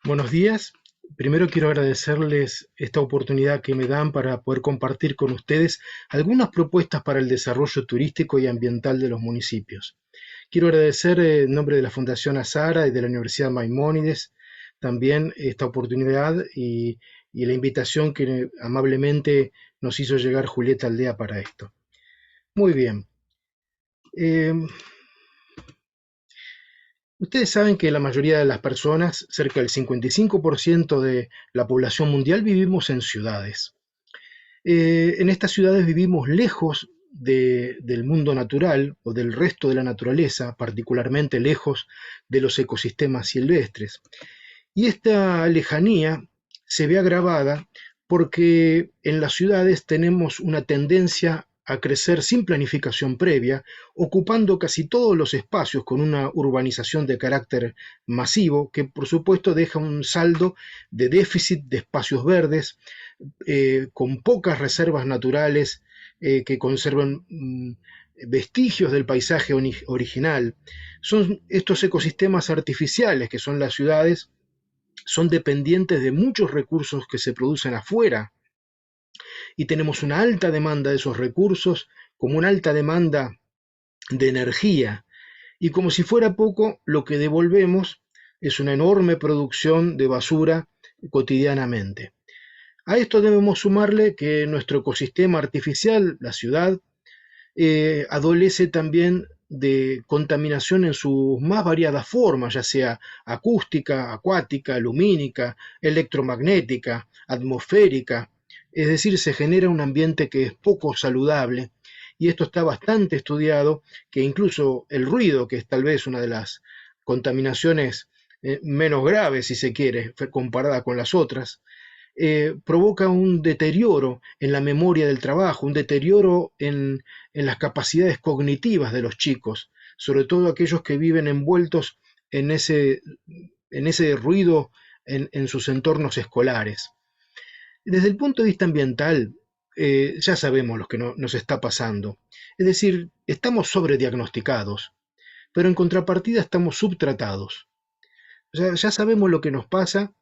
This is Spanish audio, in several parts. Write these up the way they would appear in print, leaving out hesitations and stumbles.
Buenos días. Primero quiero agradecerles esta oportunidad que me dan para poder compartir con ustedes algunas propuestas para el desarrollo turístico y ambiental de los municipios. Quiero agradecer en nombre de la Fundación Azara y de la Universidad Maimónides también esta oportunidad y la invitación que amablemente nos hizo llegar Julieta Aldea para esto. Muy bien. Eh, Ustedes saben que la mayoría de las personas, cerca del 55% de la población mundial, vivimos en ciudades. En estas ciudades vivimos lejos del mundo natural o del resto de la naturaleza, particularmente lejos de los ecosistemas silvestres. Y esta lejanía se ve agravada porque en las ciudades tenemos una tendencia a crecer sin planificación previa, ocupando casi todos los espacios con una urbanización de carácter masivo que por supuesto deja un saldo de déficit de espacios verdes, con pocas reservas naturales que conservan vestigios del paisaje original. Son estos ecosistemas artificiales que son las ciudades, son dependientes de muchos recursos que se producen afuera y tenemos una alta demanda de esos recursos, como una alta demanda de energía. Y como si fuera poco, lo que devolvemos es una enorme producción de basura cotidianamente. A esto debemos sumarle que nuestro ecosistema artificial, la ciudad, adolece también de contaminación en sus más variadas formas, ya sea acústica, acuática, lumínica, electromagnética, atmosférica. Es decir, se genera un ambiente que es poco saludable y esto está bastante estudiado, que incluso el ruido, que es tal vez una de las contaminaciones menos graves, si se quiere, comparada con las otras, provoca un deterioro en la memoria del trabajo, un deterioro en las capacidades cognitivas de los chicos, sobre todo aquellos que viven envueltos en ese ruido en sus entornos escolares. Desde el punto de vista ambiental, ya sabemos lo que nos está pasando. Es decir, estamos sobrediagnosticados, pero en contrapartida estamos subtratados. O sea, ya sabemos lo que nos pasa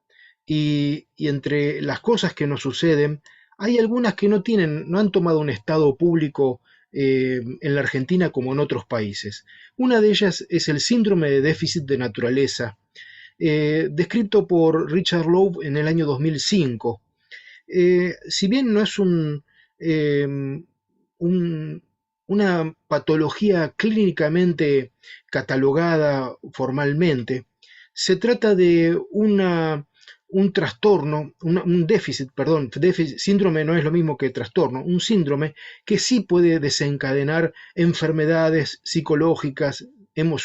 y entre las cosas que nos suceden, hay algunas que no han tomado un estado público en la Argentina como en otros países. Una de ellas es el síndrome de déficit de naturaleza, descrito por Richard Loeb en el año 2005. Si bien no es un- una patología clínicamente catalogada formalmente, se trata de un trastorno, un déficit, perdón, síndrome no es lo mismo que trastorno, un síndrome que sí puede desencadenar enfermedades psicológicas,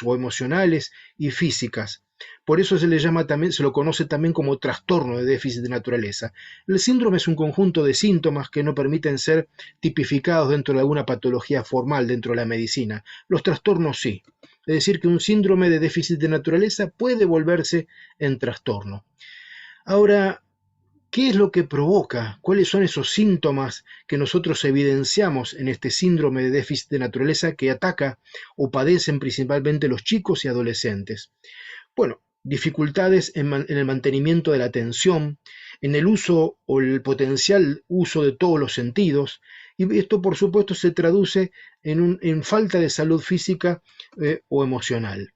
o emocionales y físicas. Por eso se le llama también, se lo conoce también como trastorno de déficit de naturaleza. El síndrome es un conjunto de síntomas que no permiten ser tipificados dentro de alguna patología formal dentro de la medicina. Los trastornos sí. Es decir, que un síndrome de déficit de naturaleza puede volverse en trastorno. Ahora, ¿qué es lo que provoca? ¿Cuáles son esos síntomas que nosotros evidenciamos en este síndrome de déficit de naturaleza que ataca o padecen principalmente los chicos y adolescentes? Bueno, dificultades en el mantenimiento de la atención, en el uso o el potencial uso de todos los sentidos, y esto por supuesto se traduce en falta de salud física o emocional.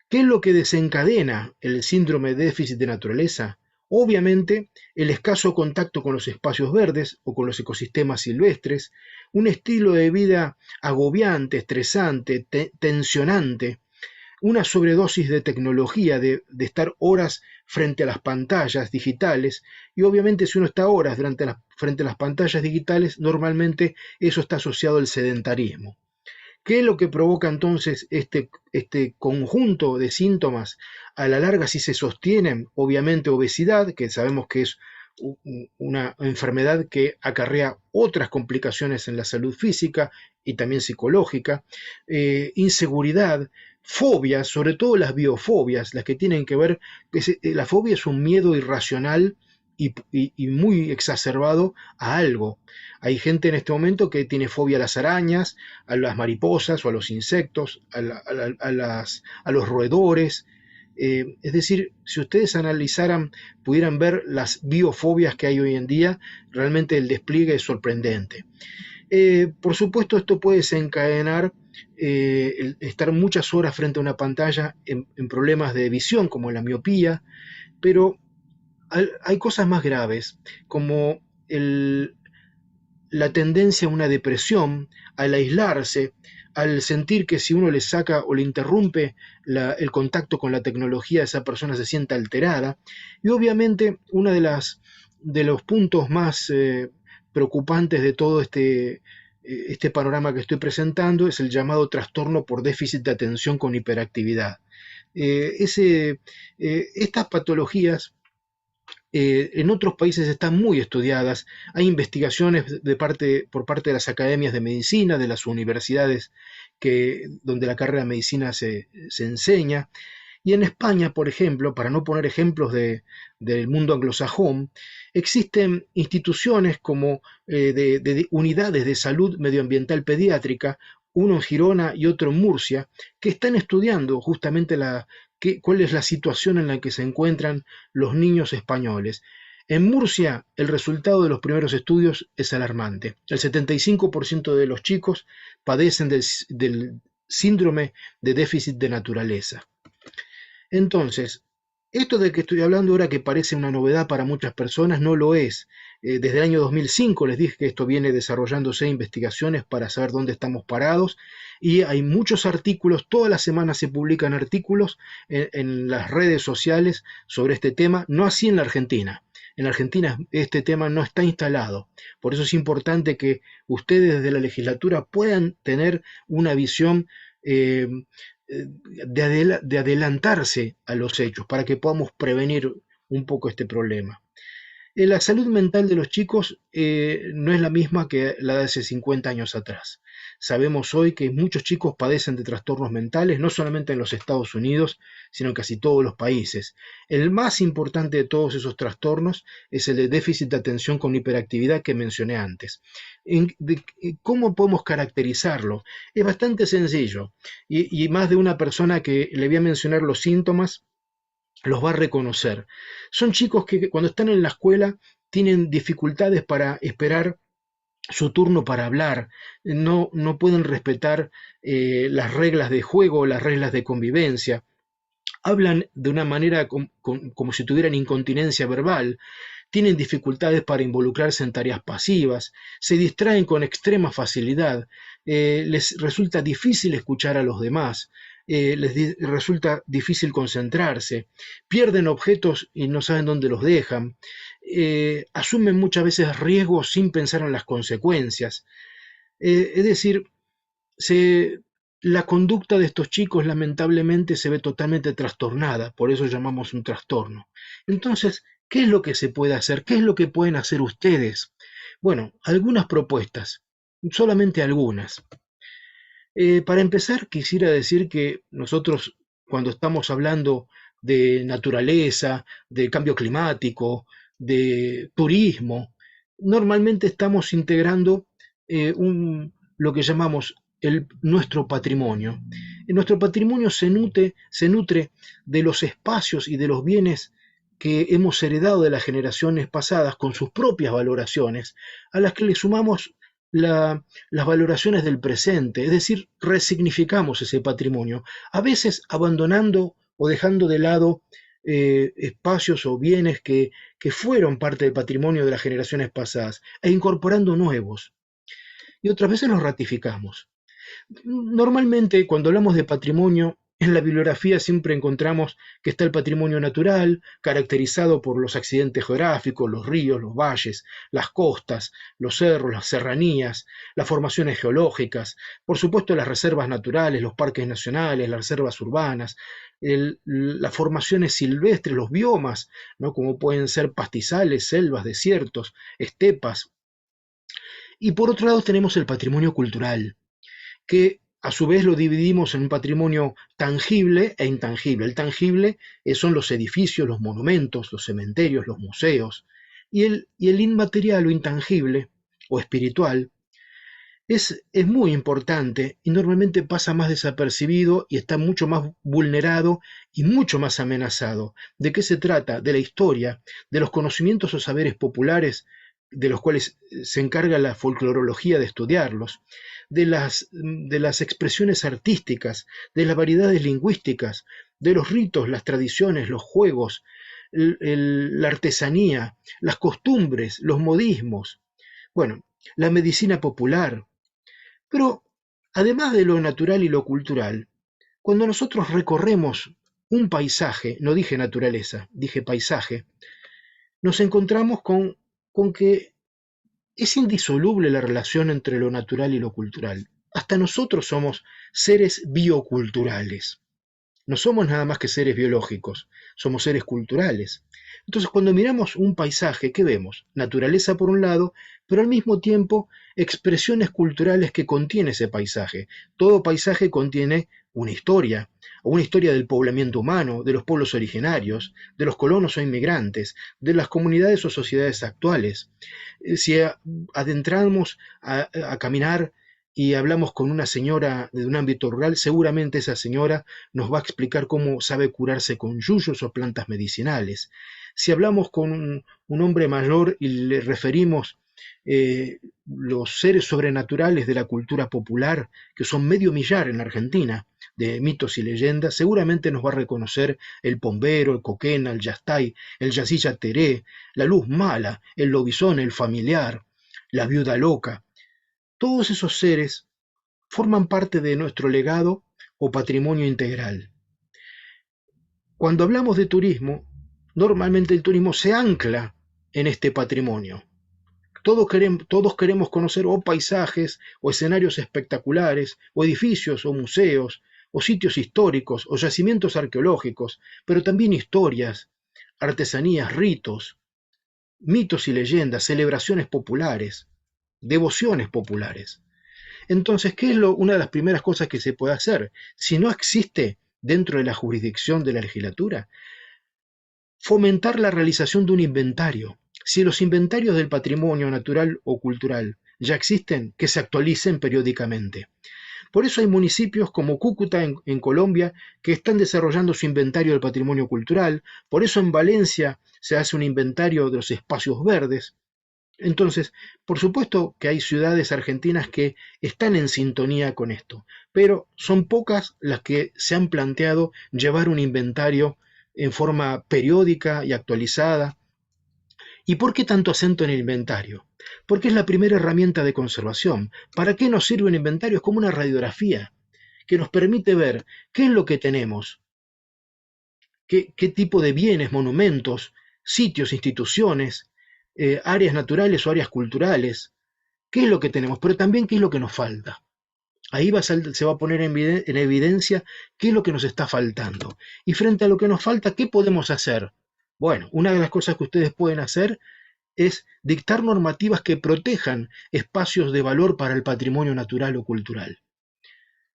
¿Qué es lo que desencadena el síndrome de déficit de naturaleza? Obviamente, el escaso contacto con los espacios verdes o con los ecosistemas silvestres, un estilo de vida agobiante, estresante, tensionante, una sobredosis de tecnología, de estar horas frente a las pantallas digitales, y obviamente si uno está horas frente a las pantallas digitales, normalmente eso está asociado al sedentarismo. ¿Qué es lo que provoca entonces este conjunto de síntomas? A la larga, si se sostienen, obviamente obesidad, que sabemos que es una enfermedad que acarrea otras complicaciones en la salud física y también psicológica, inseguridad, fobias, sobre todo las biofobias, las que tienen que ver, la fobia es un miedo irracional y muy exacerbado a algo. Hay gente en este momento que tiene fobia a las arañas, a las mariposas o a los insectos, a los roedores. Es decir, si ustedes analizaran, pudieran ver las biofobias que hay hoy en día, realmente el despliegue es sorprendente. Por supuesto, esto puede desencadenar el estar muchas horas frente a una pantalla en problemas de visión, como la miopía, pero hay cosas más graves, como la tendencia a una depresión, al aislarse, al sentir que si uno le saca o le interrumpe el contacto con la tecnología, esa persona se siente alterada. Y obviamente uno de los puntos más preocupantes de todo este panorama que estoy presentando es el llamado trastorno por déficit de atención con hiperactividad. Estas patologías en otros países están muy estudiadas. Hay investigaciones por parte de las academias de medicina, de las universidades donde la carrera de medicina se enseña. Y en España, por ejemplo, para no poner ejemplos del mundo anglosajón, existen instituciones como de unidades de salud medioambiental pediátrica, uno en Girona y otro en Murcia, que están estudiando justamente cuál es la situación en la que se encuentran los niños españoles. En Murcia, el resultado de los primeros estudios es alarmante. El 75% de los chicos padecen del síndrome de déficit de naturaleza. Entonces, esto de que estoy hablando ahora que parece una novedad para muchas personas, no lo es. Desde el año 2005 les dije que esto viene desarrollándose investigaciones para saber dónde estamos parados y hay muchos artículos, todas las semanas se publican artículos en las redes sociales sobre este tema, no así en la Argentina. En la Argentina este tema no está instalado. Por eso es importante que ustedes desde la legislatura puedan tener una visión de adelantarse a los hechos para que podamos prevenir un poco este problema. La salud mental de los chicos no es la misma que la de hace 50 años atrás. Sabemos hoy que muchos chicos padecen de trastornos mentales, no solamente en los Estados Unidos, sino en casi todos los países. El más importante de todos esos trastornos es el de déficit de atención con hiperactividad que mencioné antes. ¿Cómo podemos caracterizarlo? Es bastante sencillo y más de una persona que le voy a mencionar los síntomas los va a reconocer. Son chicos que cuando están en la escuela tienen dificultades para esperar su turno para hablar, no pueden respetar las reglas de juego, las reglas de convivencia, hablan de una manera como si tuvieran incontinencia verbal, tienen dificultades para involucrarse en tareas pasivas, se distraen con extrema facilidad, les resulta difícil escuchar a los demás, resulta difícil concentrarse, pierden objetos y no saben dónde los dejan, asumen muchas veces riesgos sin pensar en las consecuencias. Es decir, se, la conducta de estos chicos lamentablemente se ve totalmente trastornada, por eso llamamos un trastorno. Entonces, ¿qué es lo que se puede hacer? ¿Qué es lo que pueden hacer ustedes? Bueno, algunas propuestas, solamente algunas. Para empezar, quisiera decir que nosotros, cuando estamos hablando de naturaleza, de cambio climático, de turismo, normalmente estamos integrando lo que llamamos nuestro patrimonio. Nuestro patrimonio se nutre de los espacios y de los bienes que hemos heredado de las generaciones pasadas con sus propias valoraciones, a las que le sumamos las valoraciones del presente, es decir, resignificamos ese patrimonio, a veces abandonando o dejando de lado espacios o bienes que fueron parte del patrimonio de las generaciones pasadas e incorporando nuevos. Y otras veces los ratificamos. Normalmente, cuando hablamos de patrimonio, en la bibliografía siempre encontramos que está el patrimonio natural, caracterizado por los accidentes geográficos, los ríos, los valles, las costas, los cerros, las serranías, las formaciones geológicas, por supuesto las reservas naturales, los parques nacionales, las reservas urbanas, las formaciones silvestres, los biomas, ¿no? Como pueden ser pastizales, selvas, desiertos, estepas. Y por otro lado tenemos el patrimonio cultural, que a su vez lo dividimos en un patrimonio tangible e intangible. El tangible son los edificios, los monumentos, los cementerios, los museos. Y el inmaterial o intangible o espiritual es muy importante y normalmente pasa más desapercibido y está mucho más vulnerado y mucho más amenazado. ¿De qué se trata? De la historia, de los conocimientos o saberes populares de los cuales se encarga la folclorología de estudiarlos, de las expresiones artísticas, de las variedades lingüísticas, de los ritos, las tradiciones, los juegos, la artesanía, las costumbres, los modismos, bueno, la medicina popular. Pero además de lo natural y lo cultural, cuando nosotros recorremos un paisaje, no dije naturaleza, dije paisaje, nos encontramos con que es indisoluble la relación entre lo natural y lo cultural. Hasta nosotros somos seres bioculturales. No somos nada más que seres biológicos, somos seres culturales. Entonces, cuando miramos un paisaje, ¿qué vemos? Naturaleza por un lado, pero al mismo tiempo expresiones culturales que contiene ese paisaje. Todo paisaje contiene una historia del poblamiento humano, de los pueblos originarios, de los colonos o inmigrantes, de las comunidades o sociedades actuales. Si adentramos a caminar y hablamos con una señora de un ámbito rural, seguramente esa señora nos va a explicar cómo sabe curarse con yuyos o plantas medicinales. Si hablamos con un hombre mayor y le referimos los seres sobrenaturales de la cultura popular, que son medio millar en la Argentina, de mitos y leyendas, seguramente nos va a reconocer el pombero, el coquena, el yastay, el yacilla teré, la luz mala, el lobizón, el familiar, la viuda loca. Todos esos seres forman parte de nuestro legado o patrimonio integral. Cuando hablamos de turismo, normalmente el turismo se ancla en este patrimonio. Todos queremos conocer o paisajes, o escenarios espectaculares, o edificios, o museos, o sitios históricos, o yacimientos arqueológicos, pero también historias, artesanías, ritos, mitos y leyendas, celebraciones populares, devociones populares. Entonces, ¿qué es una de las primeras cosas que se puede hacer? Si no existe dentro de la jurisdicción de la legislatura, fomentar la realización de un inventario. Si los inventarios del patrimonio natural o cultural ya existen, que se actualicen periódicamente. Por eso hay municipios como Cúcuta en Colombia que están desarrollando su inventario del patrimonio cultural, por eso en Valencia se hace un inventario de los espacios verdes. Entonces, por supuesto que hay ciudades argentinas que están en sintonía con esto, pero son pocas las que se han planteado llevar un inventario en forma periódica y actualizada. ¿Y por qué tanto acento en el inventario? Porque es la primera herramienta de conservación. ¿Para qué nos sirve un inventario? Es como una radiografía que nos permite ver qué es lo que tenemos, qué tipo de bienes, monumentos, sitios, instituciones, áreas naturales o áreas culturales, qué es lo que tenemos, pero también qué es lo que nos falta. Ahí se va a poner en evidencia qué es lo que nos está faltando. Y frente a lo que nos falta, ¿qué podemos hacer? Bueno, una de las cosas que ustedes pueden hacer es dictar normativas que protejan espacios de valor para el patrimonio natural o cultural,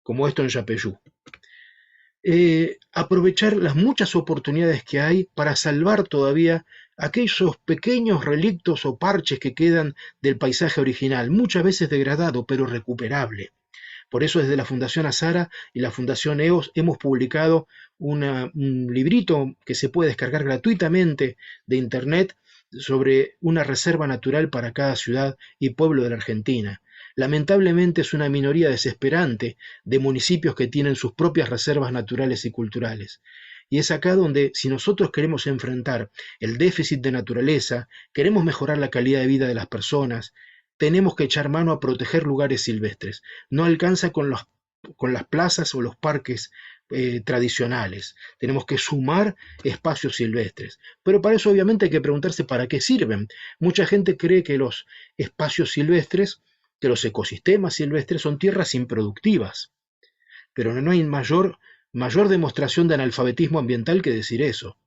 como esto en Yapeyú. Aprovechar las muchas oportunidades que hay para salvar todavía aquellos pequeños relictos o parches que quedan del paisaje original, muchas veces degradado, pero recuperable. Por eso desde la Fundación Azara y la Fundación EOS hemos publicado un librito que se puede descargar gratuitamente de internet sobre una reserva natural para cada ciudad y pueblo de la Argentina. Lamentablemente es una minoría desesperante de municipios que tienen sus propias reservas naturales y culturales. Y es acá donde, si nosotros queremos enfrentar el déficit de naturaleza, queremos mejorar la calidad de vida de las personas, tenemos que echar mano a proteger lugares silvestres. No alcanza con las plazas o los parques tradicionales. Tenemos que sumar espacios silvestres. Pero para eso obviamente hay que preguntarse para qué sirven. Mucha gente cree que los espacios silvestres, que los ecosistemas silvestres son tierras improductivas. Pero no hay mayor demostración de analfabetismo ambiental que decir eso.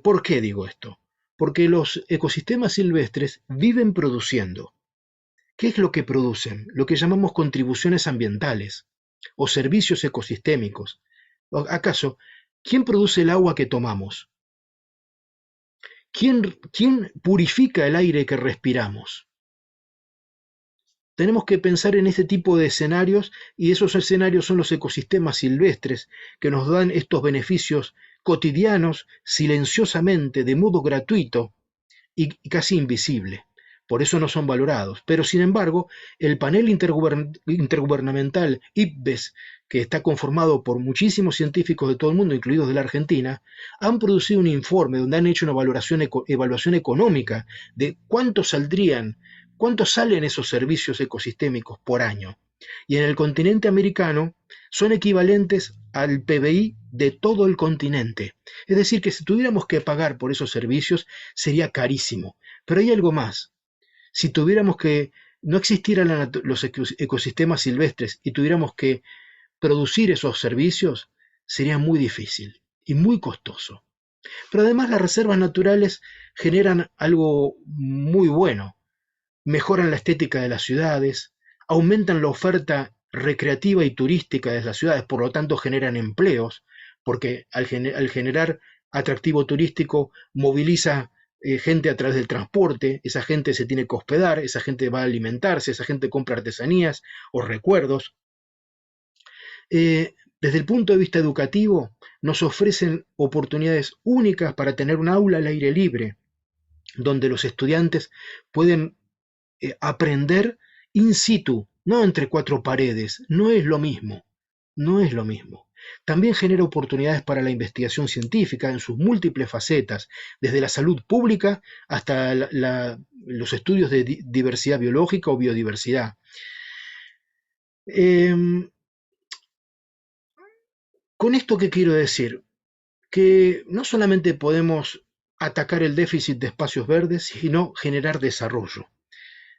¿Por qué digo esto? Porque los ecosistemas silvestres viven produciendo. ¿Qué es lo que producen? Lo que llamamos contribuciones ambientales o servicios ecosistémicos. ¿Acaso quién produce el agua que tomamos? ¿Quién purifica el aire que respiramos? Tenemos que pensar en este tipo de escenarios y esos escenarios son los ecosistemas silvestres que nos dan estos beneficios cotidianos, silenciosamente, de modo gratuito y casi invisible. Por eso no son valorados. Pero sin embargo, el panel intergubernamental IPBES, que está conformado por muchísimos científicos de todo el mundo, incluidos de la Argentina, han producido un informe donde han hecho una evaluación económica de cuánto salen esos servicios ecosistémicos por año. Y en el continente americano son equivalentes al PBI de todo el continente. Es decir, que si tuviéramos que pagar por esos servicios sería carísimo. Pero hay algo más. Si tuviéramos que no existieran los ecosistemas silvestres y tuviéramos que producir esos servicios, sería muy difícil y muy costoso. Pero además las reservas naturales generan algo muy bueno. Mejoran la estética de las ciudades, aumentan la oferta recreativa y turística de las ciudades, por lo tanto generan empleos, porque al generar atractivo turístico moviliza gente a través del transporte, esa gente se tiene que hospedar, esa gente va a alimentarse, esa gente compra artesanías o recuerdos. Desde el punto de vista educativo, nos ofrecen oportunidades únicas para tener un aula al aire libre, donde los estudiantes pueden aprender in situ, no entre cuatro paredes, no es lo mismo, no es lo mismo. También genera oportunidades para la investigación científica en sus múltiples facetas, desde la salud pública hasta los estudios de diversidad biológica o biodiversidad. Con esto, ¿qué quiero decir? Que no solamente podemos atacar el déficit de espacios verdes, sino generar desarrollo.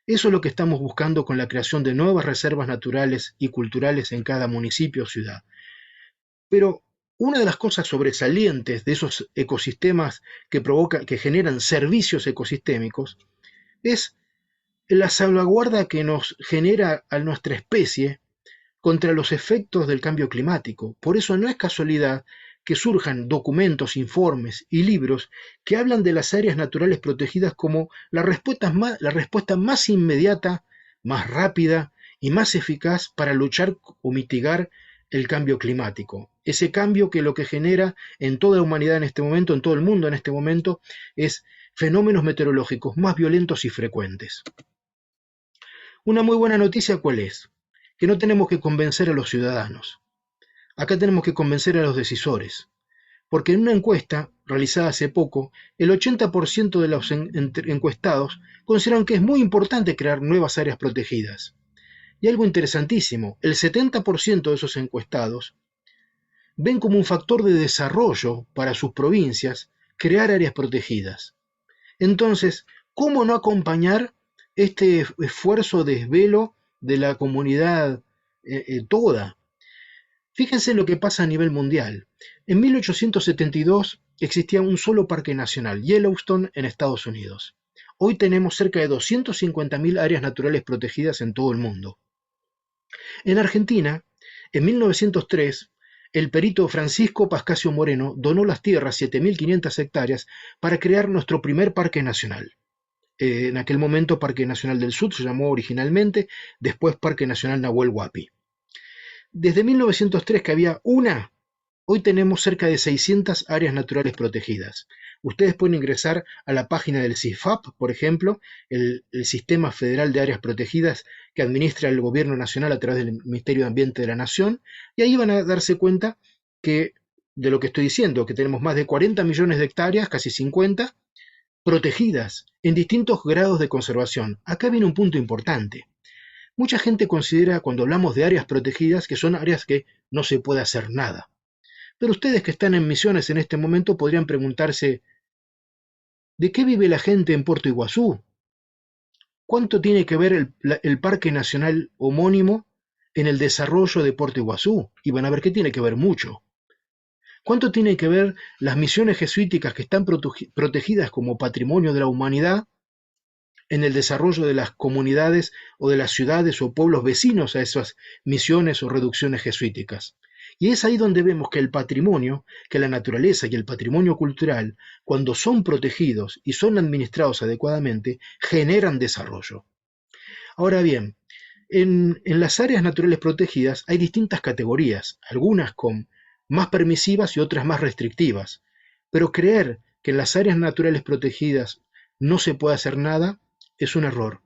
Eso es lo que estamos buscando con la creación de nuevas reservas naturales y culturales en cada municipio o ciudad. Pero una de las cosas sobresalientes de esos ecosistemas que generan servicios ecosistémicos es la salvaguarda que nos genera a nuestra especie contra los efectos del cambio climático. Por eso no es casualidad que surjan documentos, informes y libros que hablan de las áreas naturales protegidas como la respuesta más inmediata, más rápida y más eficaz para luchar o mitigar el cambio climático. Ese cambio que lo que genera en toda la humanidad en este momento, en todo el mundo en este momento, es fenómenos meteorológicos más violentos y frecuentes. Una muy buena noticia, ¿cuál es? Que no tenemos que convencer a los ciudadanos. Acá tenemos que convencer a los decisores, porque en una encuesta realizada hace poco, el 80% de los encuestados consideran que es muy importante crear nuevas áreas protegidas. Y algo interesantísimo, el 70% de esos encuestados ven como un factor de desarrollo para sus provincias crear áreas protegidas. Entonces, ¿cómo no acompañar este esfuerzo de desvelo de la comunidad toda? Fíjense lo que pasa a nivel mundial. En 1872 existía un solo parque nacional, Yellowstone, en Estados Unidos. Hoy tenemos cerca de 250.000 áreas naturales protegidas en todo el mundo. En Argentina, en 1903, el perito Francisco Pascasio Moreno donó las tierras, 7.500 hectáreas, para crear nuestro primer parque nacional. En aquel momento Parque Nacional del Sur se llamó originalmente, después Parque Nacional Nahuel Huapi. Desde 1903 que había una, hoy tenemos cerca de 600 áreas naturales protegidas. Ustedes pueden ingresar a la página del CIFAP, por ejemplo, el Sistema Federal de Áreas Protegidas que administra el Gobierno Nacional a través del Ministerio de Ambiente de la Nación, y ahí van a darse cuenta que de lo que estoy diciendo, que tenemos más de 40 millones de hectáreas, casi 50, protegidas en distintos grados de conservación. Acá viene un punto importante. Mucha gente considera, cuando hablamos de áreas protegidas, que son áreas que no se puede hacer nada. Pero ustedes que están en Misiones en este momento podrían preguntarse, ¿de qué vive la gente en Puerto Iguazú? ¿Cuánto tiene que ver el Parque Nacional homónimo en el desarrollo de Puerto Iguazú? Y van a ver que tiene que ver mucho. ¿Cuánto tiene que ver las misiones jesuíticas que están protegidas como patrimonio de la humanidad en el desarrollo de las comunidades o de las ciudades o pueblos vecinos a esas misiones o reducciones jesuíticas? Y es ahí donde vemos que el patrimonio, que la naturaleza y el patrimonio cultural, cuando son protegidos y son administrados adecuadamente, generan desarrollo. Ahora bien, En las áreas naturales protegidas hay distintas categorías, algunas con más permisivas y otras más restrictivas, pero creer que en las áreas naturales protegidas no se puede hacer nada es un error.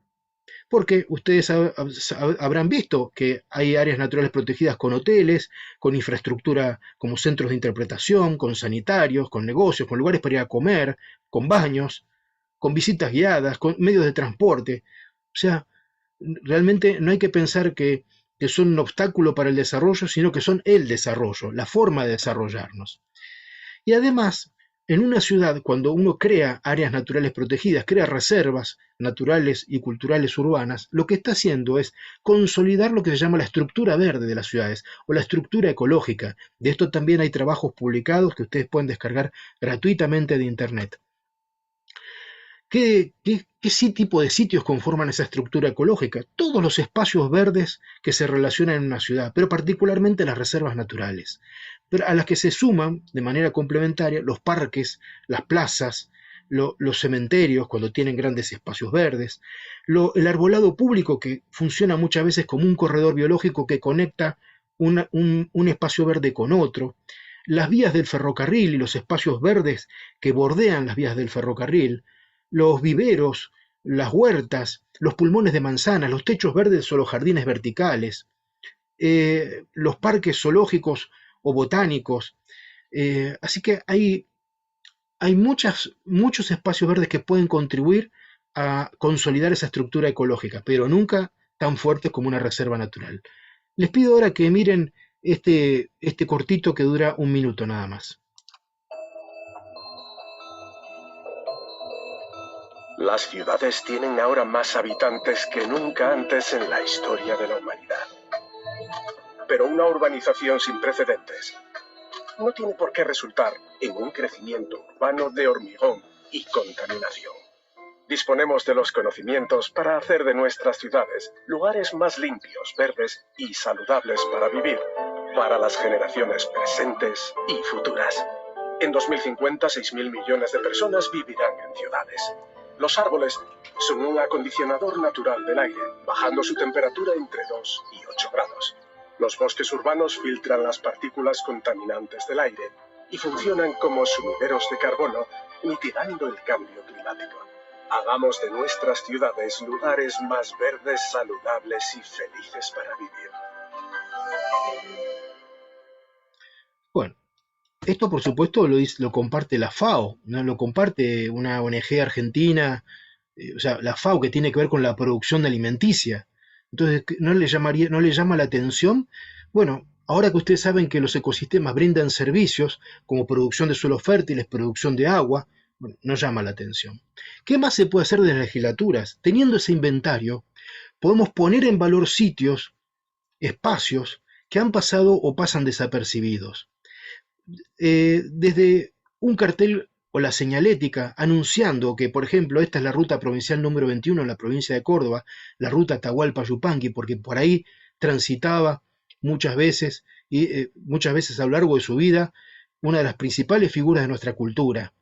Porque ustedes habrán visto que hay áreas naturales protegidas con hoteles, con infraestructura como centros de interpretación, con sanitarios, con negocios, con lugares para ir a comer, con baños, con visitas guiadas, con medios de transporte. O sea, realmente no hay que pensar que son un obstáculo para el desarrollo, sino que son el desarrollo, la forma de desarrollarnos. Y además, en una ciudad, cuando uno crea áreas naturales protegidas, crea reservas naturales y culturales urbanas, lo que está haciendo es consolidar lo que se llama la estructura verde de las ciudades o la estructura ecológica. De esto también hay trabajos publicados que ustedes pueden descargar gratuitamente de Internet. ¿Qué tipo de sitios conforman esa estructura ecológica? Todos los espacios verdes que se relacionan en una ciudad, pero particularmente las reservas naturales, pero a las que se suman de manera complementaria los parques, las plazas, los cementerios cuando tienen grandes espacios verdes, el arbolado público que funciona muchas veces como un corredor biológico que conecta un espacio verde con otro, las vías del ferrocarril y los espacios verdes que bordean las vías del ferrocarril, los viveros, las huertas, los pulmones de manzanas, los techos verdes o los jardines verticales, los parques zoológicos o botánicos. Así que hay muchos espacios verdes que pueden contribuir a consolidar esa estructura ecológica, pero nunca tan fuertes como una reserva natural. Les pido ahora que miren este cortito que dura 1 minuto nada más. Las ciudades tienen ahora más habitantes que nunca antes en la historia de la humanidad. Pero una urbanización sin precedentes no tiene por qué resultar en un crecimiento urbano de hormigón y contaminación. Disponemos de los conocimientos para hacer de nuestras ciudades lugares más limpios, verdes y saludables para vivir, para las generaciones presentes y futuras. En 2050, 6.000 millones de personas vivirán en ciudades. Los árboles son un acondicionador natural del aire, bajando su temperatura entre 2 y 8 grados. Los bosques urbanos filtran las partículas contaminantes del aire y funcionan como sumideros de carbono, mitigando el cambio climático. Hagamos de nuestras ciudades lugares más verdes, saludables y felices para vivir. Bueno, esto por supuesto lo comparte la FAO, no lo comparte una ONG argentina, o sea, la FAO que tiene que ver con la producción alimenticia. Entonces, ¿no le llama la atención? Bueno, ahora que ustedes saben que los ecosistemas brindan servicios como producción de suelos fértiles, producción de agua, bueno, no llama la atención. ¿Qué más se puede hacer desde las legislaturas? Teniendo ese inventario, podemos poner en valor sitios, espacios que han pasado o pasan desapercibidos. Desde un cartel o la señalética anunciando que, por ejemplo, esta es la ruta provincial número 21 en la provincia de Córdoba, la ruta Atahualpa-Yupanqui, porque por ahí transitaba muchas veces a lo largo de su vida, una de las principales figuras de nuestra cultura.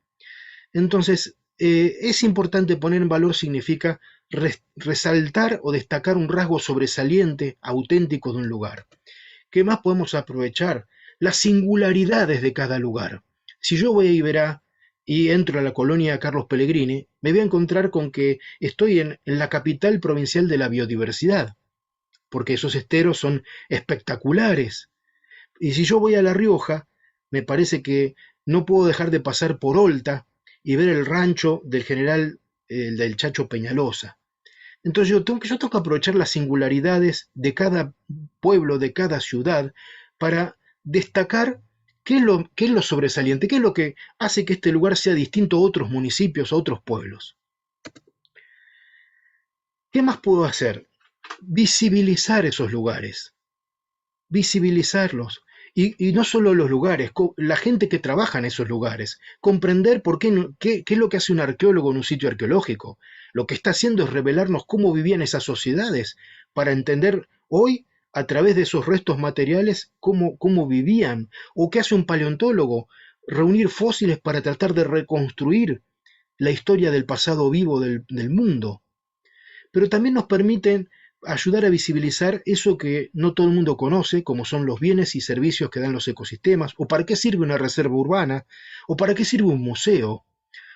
Entonces, es importante poner en valor significa resaltar o destacar un rasgo sobresaliente, auténtico de un lugar. ¿Qué más podemos aprovechar? Las singularidades de cada lugar. Si yo voy a Iberá y entro a la colonia Carlos Pellegrini, me voy a encontrar con que estoy en la capital provincial de la biodiversidad, porque esos esteros son espectaculares. Y si yo voy a La Rioja, me parece que no puedo dejar de pasar por Olta y ver el rancho del general del Chacho Peñalosa. Entonces yo tengo que aprovechar las singularidades de cada pueblo, de cada ciudad, para destacar qué es lo sobresaliente, qué es lo que hace que este lugar sea distinto a otros municipios, a otros pueblos. ¿Qué más puedo hacer? Visibilizar esos lugares, visibilizarlos. Y no solo los lugares, la gente que trabaja en esos lugares, comprender qué es lo que hace un arqueólogo en un sitio arqueológico. Lo que está haciendo es revelarnos cómo vivían esas sociedades para entender hoy, a través de esos restos materiales, cómo vivían. O qué hace un paleontólogo, reunir fósiles para tratar de reconstruir la historia del pasado vivo del mundo. Pero también nos permiten ayudar a visibilizar eso que no todo el mundo conoce, como son los bienes y servicios que dan los ecosistemas, o para qué sirve una reserva urbana, o para qué sirve un museo,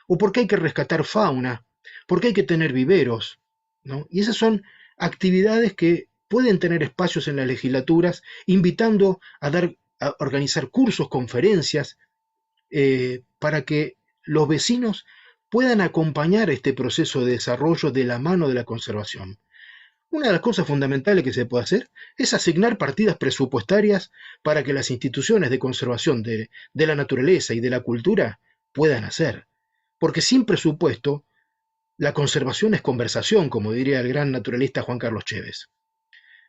o por qué hay que rescatar fauna, por qué hay que tener viveros, ¿no? Y esas son actividades que pueden tener espacios en las legislaturas, invitando a organizar cursos, conferencias, para que los vecinos puedan acompañar este proceso de desarrollo de la mano de la conservación. Una de las cosas fundamentales que se puede hacer es asignar partidas presupuestarias para que las instituciones de conservación de la naturaleza y de la cultura puedan hacer. Porque sin presupuesto, la conservación es conversación, como diría el gran naturalista Juan Carlos Chévez.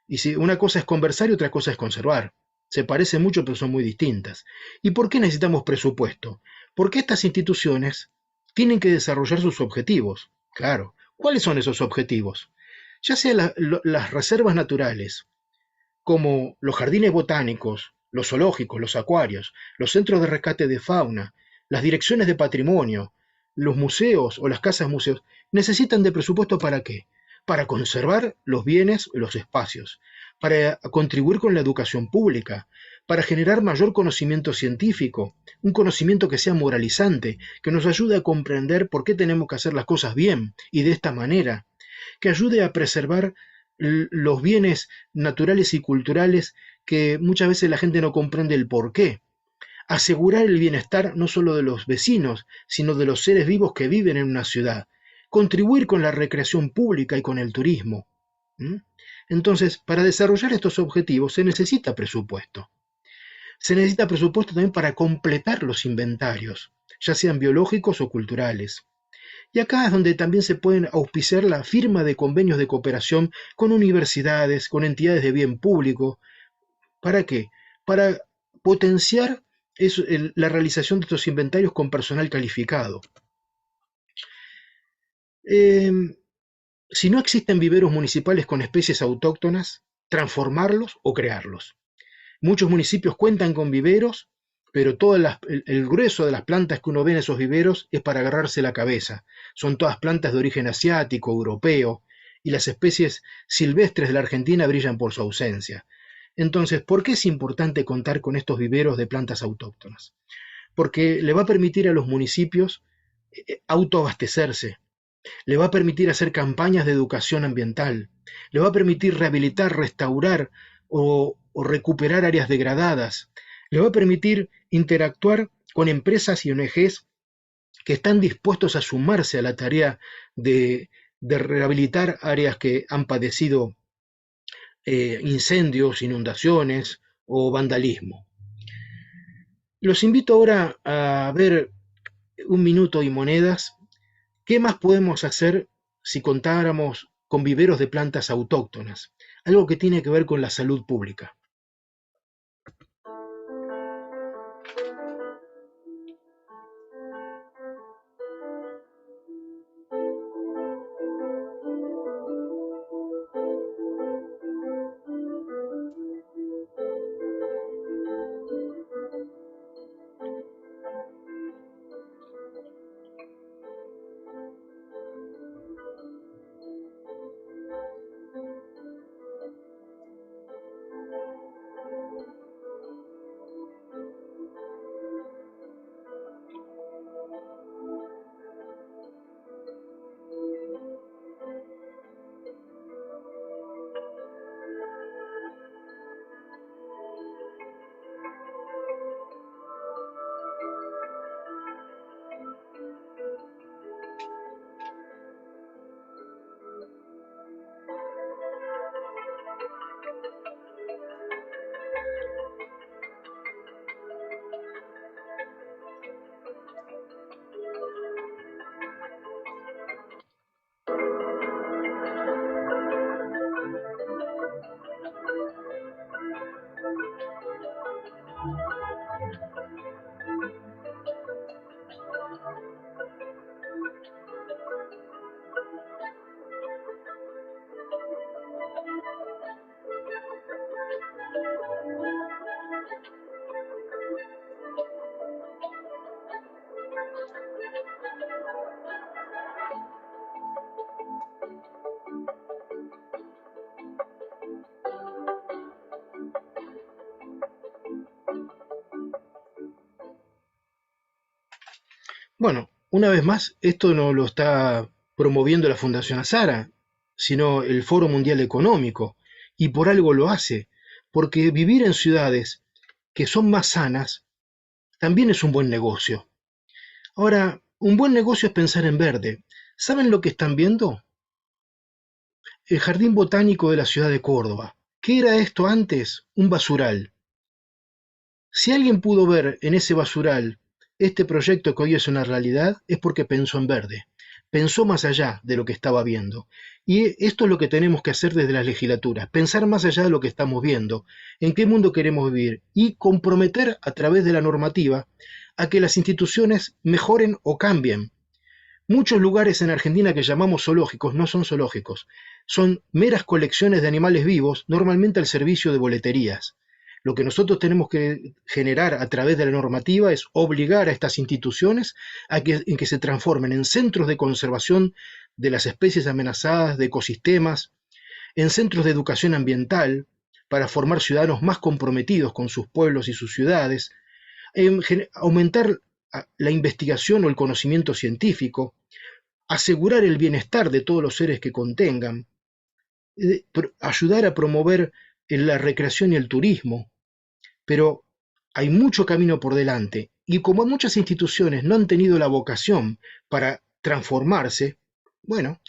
Y si una cosa es conversar y otra cosa es conservar. Se parecen mucho, pero son muy distintas. ¿Y por qué necesitamos presupuesto? Porque estas instituciones tienen que desarrollar sus objetivos. Claro, ¿cuáles son esos objetivos? Ya sea las reservas naturales, como los jardines botánicos, los zoológicos, los acuarios, los centros de rescate de fauna, las direcciones de patrimonio, los museos o las casas museos, necesitan de presupuesto ¿para qué? Para conservar los bienes, los espacios, para contribuir con la educación pública, para generar mayor conocimiento científico, un conocimiento que sea moralizante, que nos ayude a comprender por qué tenemos que hacer las cosas bien y de esta manera, que ayude a preservar los bienes naturales y culturales que muchas veces la gente no comprende el por qué. Asegurar el bienestar no solo de los vecinos, sino de los seres vivos que viven en una ciudad. Contribuir con la recreación pública y con el turismo. ¿Mm? Entonces, para desarrollar estos objetivos se necesita presupuesto. Se necesita presupuesto también para completar los inventarios, ya sean biológicos o culturales. Y acá es donde también se pueden auspiciar la firma de convenios de cooperación con universidades, con entidades de bien público. ¿Para qué? Para potenciar la realización de estos inventarios con personal calificado. Eh, si no existen viveros municipales con especies autóctonas, transformarlos o crearlos. Muchos municipios cuentan con viveros, pero el grueso de las plantas que uno ve en esos viveros es para agarrarse la cabeza. Son todas plantas de origen asiático, europeo, y las especies silvestres de la Argentina brillan por su ausencia. Entonces, ¿por qué es importante contar con estos viveros de plantas autóctonas? Porque le va a permitir a los municipios autoabastecerse, le va a permitir hacer campañas de educación ambiental, le va a permitir rehabilitar, restaurar o recuperar áreas degradadas, le va a permitir interactuar con empresas y ONGs que están dispuestos a sumarse a la tarea de rehabilitar áreas que han padecido incendios, inundaciones o vandalismo. Los invito ahora a ver un minuto y monedas. ¿Qué más podemos hacer si contáramos con viveros de plantas autóctonas? Algo que tiene que ver con la salud pública. Bueno, una vez más, esto no lo está promoviendo la Fundación Azara, sino el Foro Mundial Económico, y por algo lo hace, porque vivir en ciudades que son más sanas también es un buen negocio. Ahora, un buen negocio es pensar en verde. ¿Saben lo que están viendo? El Jardín Botánico de la ciudad de Córdoba. ¿Qué era esto antes? Un basural. Si alguien pudo ver en ese basural este proyecto que hoy es una realidad, es porque pensó en verde, pensó más allá de lo que estaba viendo. Y esto es lo que tenemos que hacer desde las legislaturas, pensar más allá de lo que estamos viendo, en qué mundo queremos vivir y comprometer a través de la normativa a que las instituciones mejoren o cambien. Muchos lugares en Argentina que llamamos zoológicos no son zoológicos, son meras colecciones de animales vivos, normalmente al servicio de boleterías. Lo que nosotros tenemos que generar a través de la normativa es obligar a estas instituciones en que se transformen en centros de conservación de las especies amenazadas, de ecosistemas, en centros de educación ambiental, para formar ciudadanos más comprometidos con sus pueblos y sus ciudades, aumentar la investigación o el conocimiento científico, asegurar el bienestar de todos los seres que contengan, ayudar a promover la recreación y el turismo, pero hay mucho camino por delante y como muchas instituciones no han tenido la vocación para transformarse, bueno,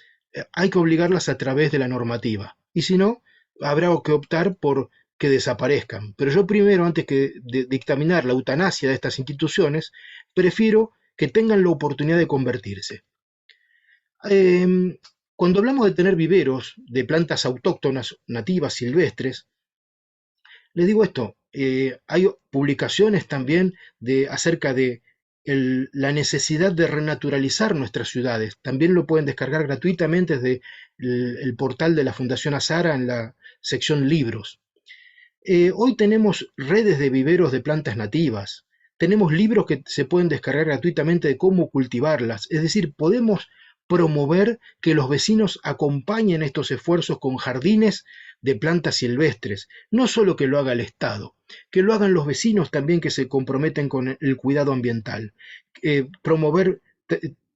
hay que obligarlas a través de la normativa y si no, habrá que optar por que desaparezcan. Pero yo primero, antes que de dictaminar la eutanasia de estas instituciones, prefiero que tengan la oportunidad de convertirse. Cuando hablamos de tener viveros de plantas autóctonas, nativas, silvestres, les digo esto, hay publicaciones también acerca de la necesidad de renaturalizar nuestras ciudades. También lo pueden descargar gratuitamente desde el portal de la Fundación Azara en la sección libros. Hoy tenemos redes de viveros de plantas nativas, tenemos libros que se pueden descargar gratuitamente de cómo cultivarlas, es decir, podemos promover que los vecinos acompañen estos esfuerzos con jardines de plantas silvestres, no solo que lo haga el Estado, que lo hagan los vecinos también que se comprometen con el cuidado ambiental, promover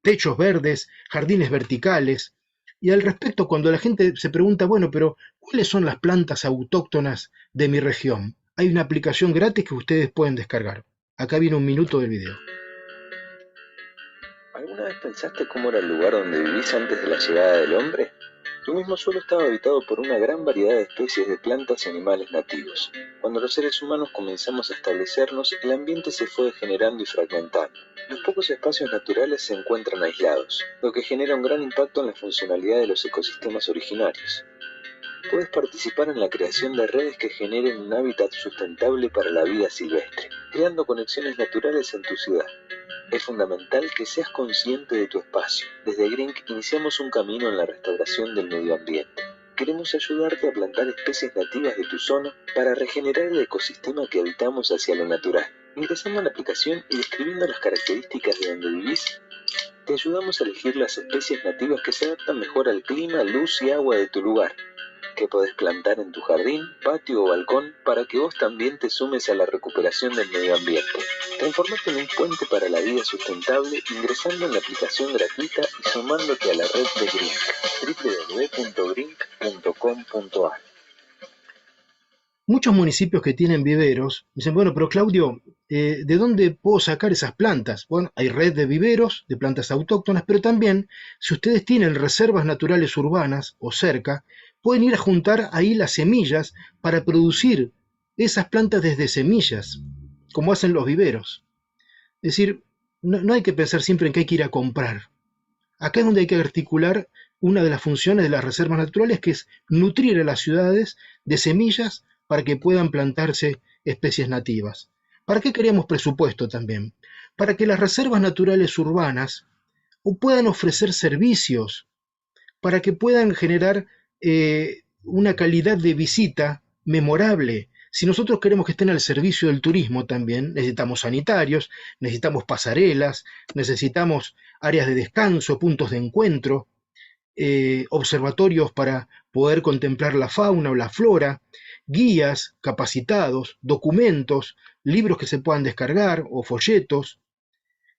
techos verdes, jardines verticales. Y al respecto, cuando la gente se pregunta, bueno, pero ¿cuáles son las plantas autóctonas de mi región? Hay una aplicación gratis que ustedes pueden descargar. Acá viene un minuto del video. ¿Alguna vez pensaste cómo era el lugar donde vivís antes de la llegada del hombre? Tu mismo suelo estaba habitado por una gran variedad de especies de plantas y animales nativos. Cuando los seres humanos comenzamos a establecernos, el ambiente se fue degenerando y fragmentando. Los pocos espacios naturales se encuentran aislados, lo que genera un gran impacto en la funcionalidad de los ecosistemas originarios. Puedes participar en la creación de redes que generen un hábitat sustentable para la vida silvestre, creando conexiones naturales en tu ciudad. Es fundamental que seas consciente de tu espacio. Desde GRINC iniciamos un camino en la restauración del medio ambiente. Queremos ayudarte a plantar especies nativas de tu zona para regenerar el ecosistema que habitamos hacia lo natural. Ingresando a la aplicación y describiendo las características de donde vivís, te ayudamos a elegir las especies nativas que se adaptan mejor al clima, luz y agua de tu lugar, que podés plantar en tu jardín, patio o balcón para que vos también te sumes a la recuperación del medio ambiente. Transformate en un puente para la vida sustentable ingresando en la aplicación gratuita y sumándote a la red de GRINC, www.grink.com.ar. Muchos municipios que tienen viveros dicen, bueno, pero Claudio, ¿de dónde puedo sacar esas plantas? Bueno, hay red de viveros, de plantas autóctonas, pero también, si ustedes tienen reservas naturales urbanas o cerca, pueden ir a juntar ahí las semillas para producir esas plantas desde semillas, como hacen los viveros. Es decir, no hay que pensar siempre en que hay que ir a comprar. Acá es donde hay que articular una de las funciones de las reservas naturales, que es nutrir a las ciudades de semillas para que puedan plantarse especies nativas. ¿Para qué queremos presupuesto también? Para que las reservas naturales urbanas puedan ofrecer servicios, para que puedan generar una calidad de visita memorable. Si nosotros queremos que estén al servicio del turismo también, necesitamos sanitarios, necesitamos pasarelas, necesitamos áreas de descanso, puntos de encuentro, observatorios para poder contemplar la fauna o la flora, guías capacitados, documentos, libros que se puedan descargar o folletos.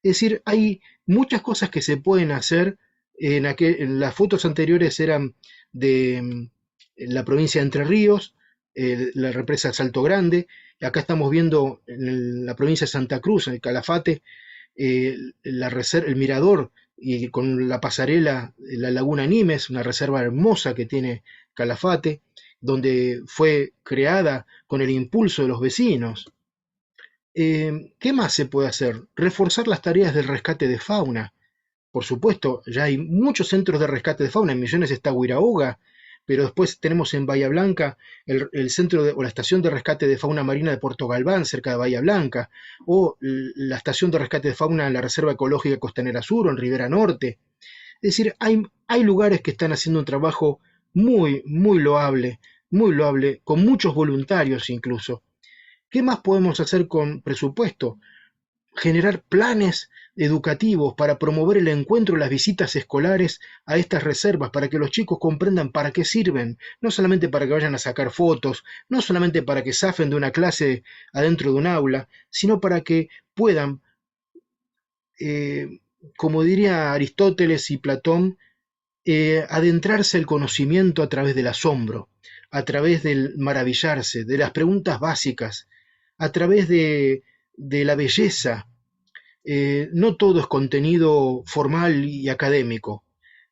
Es decir, hay muchas cosas que se pueden hacer. En las fotos anteriores eran de la provincia de Entre Ríos, la represa Salto Grande. Acá estamos viendo en la provincia de Santa Cruz, en el Calafate, el mirador y con la pasarela, la Laguna Nimes, una reserva hermosa que tiene Calafate, donde fue creada con el impulso de los vecinos. ¿Qué más se puede hacer? Reforzar las tareas del rescate de fauna. Por supuesto, ya hay muchos centros de rescate de fauna. En Misiones está Huiraoga, pero después tenemos en Bahía Blanca el centro o la estación de rescate de fauna marina de Puerto Galván, cerca de Bahía Blanca, o la estación de rescate de fauna en la Reserva Ecológica Costanera Sur o en Ribera Norte. Es decir, hay lugares que están haciendo un trabajo muy loable, con muchos voluntarios incluso. ¿Qué más podemos hacer con presupuesto? Generar planes educativos para promover el encuentro y las visitas escolares a estas reservas, para que los chicos comprendan para qué sirven, no solamente para que vayan a sacar fotos, no solamente para que zafen de una clase adentro de un aula, sino para que puedan, como diría Aristóteles y Platón, adentrarse el conocimiento a través del asombro, a través del maravillarse, de las preguntas básicas, a través de la belleza. No todo es contenido formal y académico.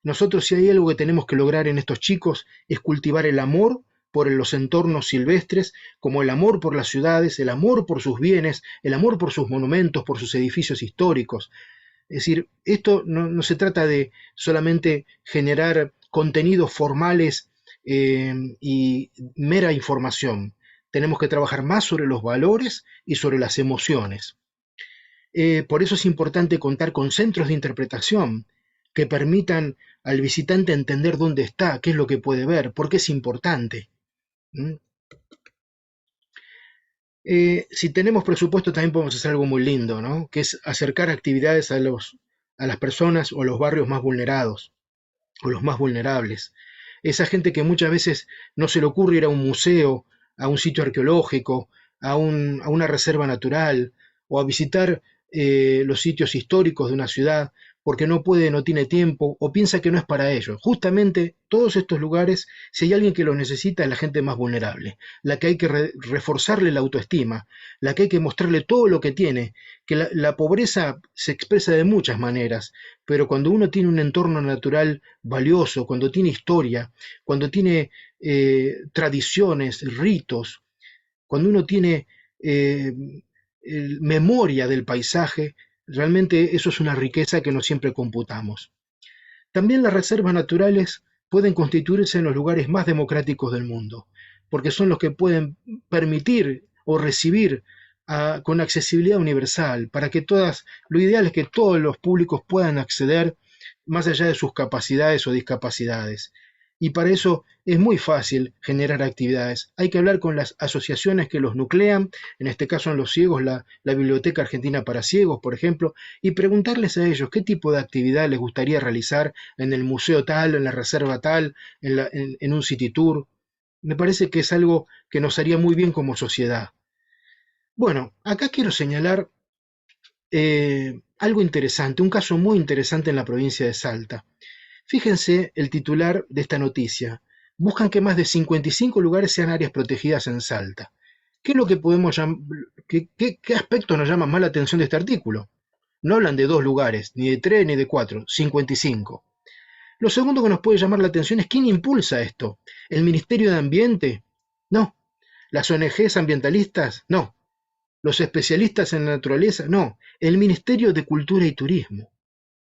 Nosotros, si hay algo que tenemos que lograr en estos chicos, es cultivar el amor por los entornos silvestres, como el amor por las ciudades, el amor por sus bienes, el amor por sus monumentos, por sus edificios históricos. Es decir, esto no se trata de solamente generar contenidos formales y mera información. Tenemos que trabajar más sobre los valores y sobre las emociones. Por eso es importante contar con centros de interpretación que permitan al visitante entender dónde está, qué es lo que puede ver, por qué es importante. ¿Mm? Si tenemos presupuesto también podemos hacer algo muy lindo, ¿no? Que es acercar actividades a las personas o a los barrios más vulnerados o los más vulnerables. Esa gente que muchas veces no se le ocurre ir a un museo, a un sitio arqueológico, a una reserva natural o a visitar los sitios históricos de una ciudad porque no puede, no tiene tiempo o piensa que no es para ellos. Justamente todos estos lugares, si hay alguien que los necesita, es la gente más vulnerable, la que hay que reforzarle la autoestima, la que hay que mostrarle todo lo que tiene, que la pobreza se expresa de muchas maneras, pero cuando uno tiene un entorno natural valioso, cuando tiene historia, cuando tiene tradiciones, ritos, cuando uno tiene memoria del paisaje, realmente eso es una riqueza que no siempre computamos. También las reservas naturales pueden constituirse en los lugares más democráticos del mundo, porque son los que pueden permitir o recibir con accesibilidad universal, para que lo ideal es que todos los públicos puedan acceder más allá de sus capacidades o discapacidades. Y para eso es muy fácil generar actividades. Hay que hablar con las asociaciones que los nuclean, en este caso en los ciegos, la Biblioteca Argentina para Ciegos, por ejemplo, y preguntarles a ellos qué tipo de actividad les gustaría realizar en el museo tal, en la reserva tal, en un city tour. Me parece que es algo que nos haría muy bien como sociedad. Bueno, acá quiero señalar algo interesante, un caso muy interesante en la provincia de Salta. Fíjense el titular de esta noticia. Buscan que más de 55 lugares sean áreas protegidas en Salta. ¿Qué es lo que podemos qué aspecto nos llama más la atención de este artículo? No hablan de 2 lugares, ni de 3, ni de 4, 55. Lo segundo que nos puede llamar la atención es quién impulsa esto. ¿El Ministerio de Ambiente? No. ¿Las ONGs ambientalistas? No. ¿Los especialistas en la naturaleza? No. El Ministerio de Cultura y Turismo.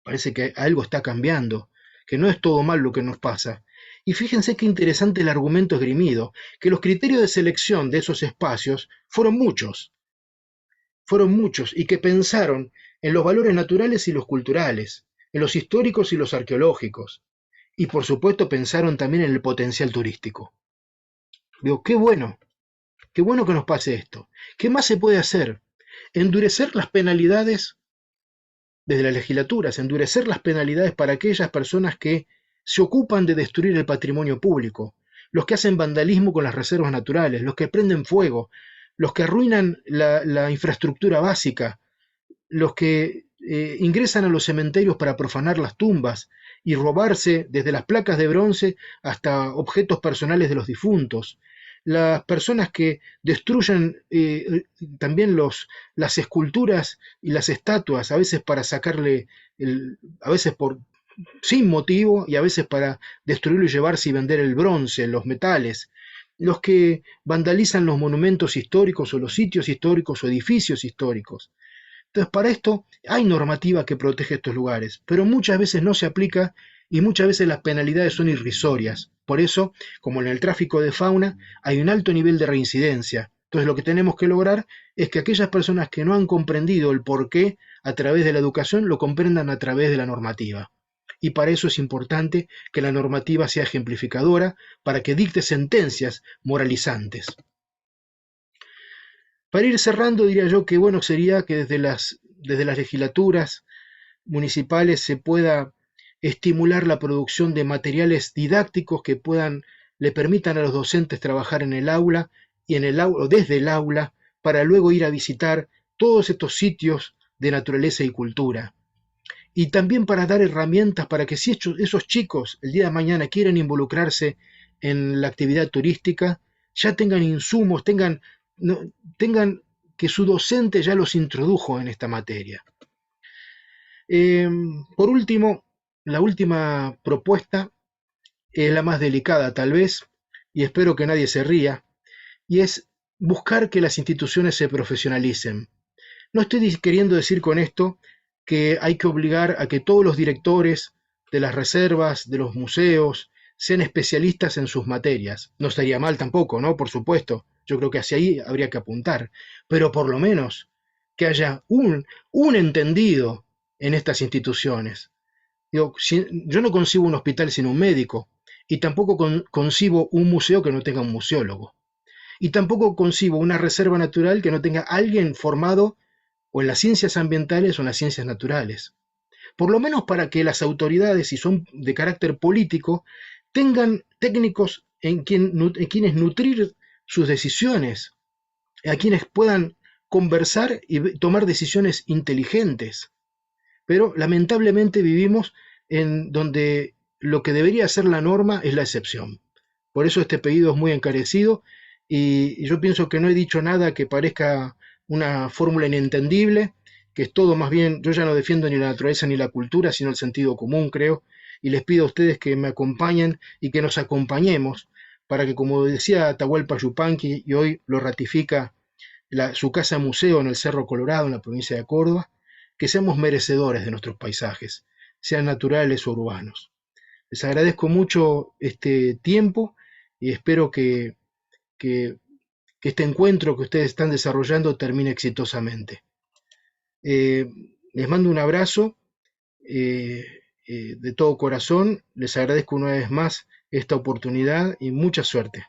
Parece que algo está cambiando, que no es todo mal lo que nos pasa. Y fíjense qué interesante el argumento esgrimido, que los criterios de selección de esos espacios fueron muchos, y que pensaron en los valores naturales y los culturales, en los históricos y los arqueológicos, y por supuesto pensaron también en el potencial turístico. Digo, qué bueno que nos pase esto. ¿Qué más se puede hacer? Endurecer las penalidades desde las legislaturas, endurecer las penalidades para aquellas personas que se ocupan de destruir el patrimonio público, los que hacen vandalismo con las reservas naturales, los que prenden fuego, los que arruinan la infraestructura básica, los que ingresan a los cementerios para profanar las tumbas y robarse desde las placas de bronce hasta objetos personales de los difuntos. Las personas que destruyen también las esculturas y las estatuas, a veces para sacarle, a veces sin motivo y a veces para destruirlo y llevarse y vender el bronce, los metales. Los que vandalizan los monumentos históricos o los sitios históricos o edificios históricos. Entonces, para esto hay normativa que protege estos lugares, pero muchas veces no se aplica y muchas veces las penalidades son irrisorias. Por eso, como en el tráfico de fauna, hay un alto nivel de reincidencia. Entonces, lo que tenemos que lograr es que aquellas personas que no han comprendido el porqué a través de la educación, lo comprendan a través de la normativa. Y para eso es importante que la normativa sea ejemplificadora, para que dicte sentencias moralizantes. Para ir cerrando, diría yo que bueno sería que desde las legislaturas municipales se pueda estimular la producción de materiales didácticos que le permitan a los docentes trabajar en el aula y o desde el aula, para luego ir a visitar todos estos sitios de naturaleza y cultura. Y también para dar herramientas para que si esos chicos el día de mañana quieren involucrarse en la actividad turística, ya tengan insumos, tengan que su docente ya los introdujo en esta materia. Por último, la última propuesta es la más delicada tal vez, y espero que nadie se ría, y es buscar que las instituciones se profesionalicen. No estoy queriendo decir con esto que hay que obligar a que todos los directores de las reservas, de los museos, sean especialistas en sus materias. No estaría mal tampoco, ¿no? Por supuesto. Yo creo que hacia ahí habría que apuntar. Pero por lo menos que haya un entendido en estas instituciones. Digo, yo no concibo un hospital sin un médico, y tampoco concibo un museo que no tenga un museólogo. Y tampoco concibo una reserva natural que no tenga alguien formado o en las ciencias ambientales o en las ciencias naturales. Por lo menos para que las autoridades, si son de carácter político, tengan técnicos en quienes nutrir sus decisiones, a quienes puedan conversar y tomar decisiones inteligentes. Pero lamentablemente vivimos en donde lo que debería ser la norma es la excepción. Por eso este pedido es muy encarecido y yo pienso que no he dicho nada que parezca una fórmula inentendible, que es todo más bien, yo ya no defiendo ni la naturaleza ni la cultura, sino el sentido común, creo, y les pido a ustedes que me acompañen y que nos acompañemos para que, como decía Atahualpa Yupanqui, y hoy lo ratifica su casa museo en el Cerro Colorado, en la provincia de Córdoba, que seamos merecedores de nuestros paisajes, sean naturales o urbanos. Les agradezco mucho este tiempo y espero que este encuentro que ustedes están desarrollando termine exitosamente. Les mando un abrazo de todo corazón, les agradezco una vez más esta oportunidad y mucha suerte.